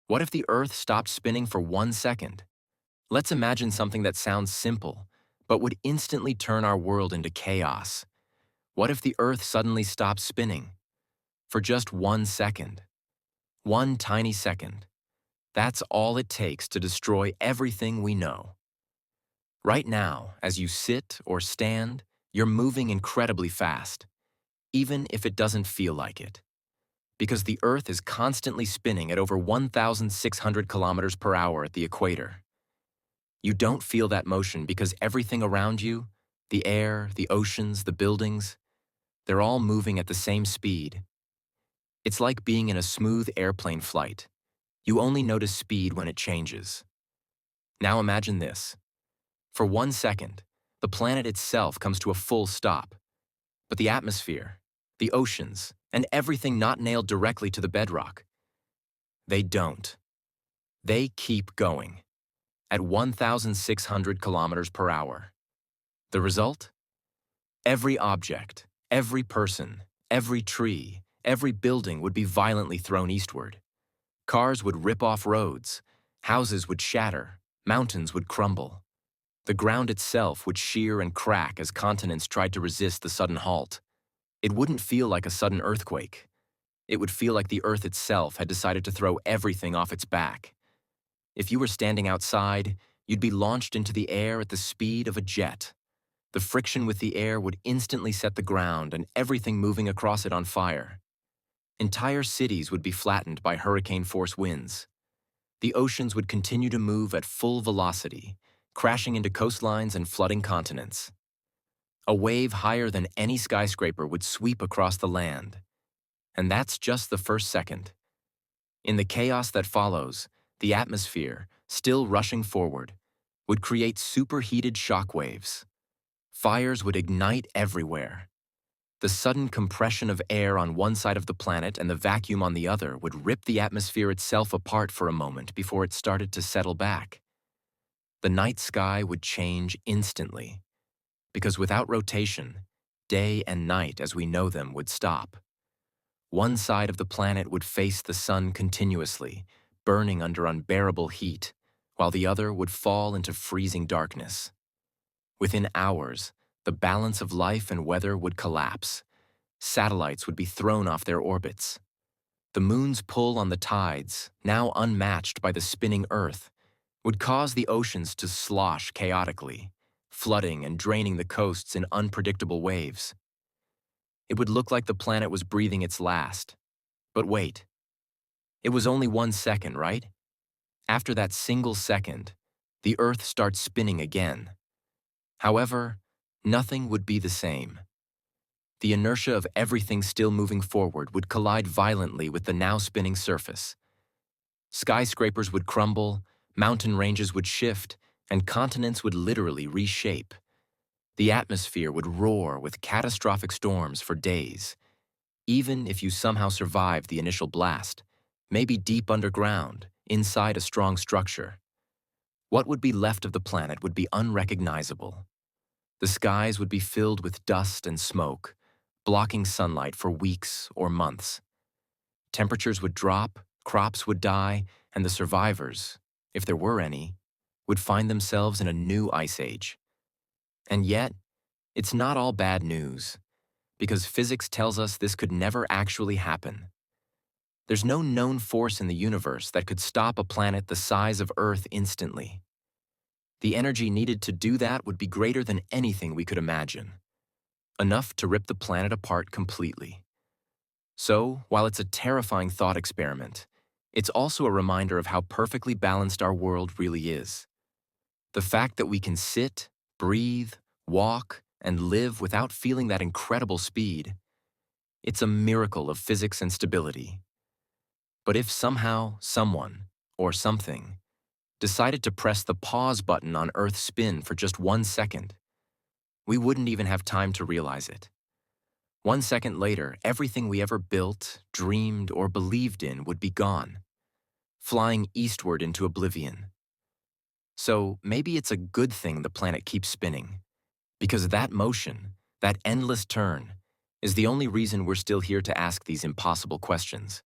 What if the Earth stopped spinning for 1 second? Let's imagine something that sounds simple, but would instantly turn our world into chaos. What if the Earth suddenly stopped spinning? For just 1 second. One tiny second. That's all it takes to destroy everything we know. Right now, as you sit or stand, you're moving incredibly fast, even if it doesn't feel like it. Because the Earth is constantly spinning at over 1,600 kilometers per hour at the equator. You don't feel that motion because everything around you, the air, the oceans, the buildings, they're all moving at the same speed. It's like being in a smooth airplane flight. You only notice speed when it changes. Now imagine this. For 1 second, the planet itself comes to a full stop. But the atmosphere, the oceans, and everything not nailed directly to the bedrock, they don't. They keep going at 1,600 kilometers per hour. The result? Every object, every person, every tree, every building would be violently thrown eastward. Cars would rip off roads, houses would shatter, mountains would crumble. The ground itself would shear and crack as continents tried to resist the sudden halt. It wouldn't feel like a sudden earthquake. It would feel like the Earth itself had decided to throw everything off its back. If you were standing outside, you'd be launched into the air at the speed of a jet. The friction with the air would instantly set the ground and everything moving across it on fire. Entire cities would be flattened by hurricane-force winds. The oceans would continue to move at full velocity, crashing into coastlines and flooding continents. A wave higher than any skyscraper would sweep across the land. And that's just the first second. In the chaos that follows, the atmosphere, still rushing forward, would create superheated shock waves. Fires would ignite everywhere. The sudden compression of air on one side of the planet and the vacuum on the other would rip the atmosphere itself apart for a moment before it started to settle back. The night sky would change instantly, because without rotation, day and night as we know them would stop. One side of the planet would face the sun continuously, burning under unbearable heat, while the other would fall into freezing darkness. Within hours, the balance of life and weather would collapse. Satellites would be thrown off their orbits. The moon's pull on the tides, now unmatched by the spinning Earth, would cause the oceans to slosh chaotically, flooding and draining the coasts in unpredictable waves. It would look like the planet was breathing its last. But wait. It was only 1 second, right? After that single second, the Earth starts spinning again. However, nothing would be the same. The inertia of everything still moving forward would collide violently with the now spinning surface. Skyscrapers would crumble, mountain ranges would shift, and continents would literally reshape. The atmosphere would roar with catastrophic storms for days. Even if you somehow survived the initial blast, maybe deep underground, inside a strong structure, what would be left of the planet would be unrecognizable. The skies would be filled with dust and smoke, blocking sunlight for weeks or months. Temperatures would drop, crops would die, and the survivors, if there were any, would find themselves in a new ice age. And yet, it's not all bad news, because physics tells us this could never actually happen. There's no known force in the universe that could stop a planet the size of Earth instantly. The energy needed to do that would be greater than anything we could imagine, enough to rip the planet apart completely. So, while it's a terrifying thought experiment, it's also a reminder of how perfectly balanced our world really is. The fact that we can sit, breathe, walk, and live without feeling that incredible speed, it's a miracle of physics and stability. But if somehow, someone, or something, decided to press the pause button on Earth's spin for just 1 second, we wouldn't even have time to realize it. 1 second later, everything we ever built, dreamed, or believed in would be gone, flying eastward into oblivion. So maybe it's a good thing the planet keeps spinning, because that motion, that endless turn, is the only reason we're still here to ask these impossible questions.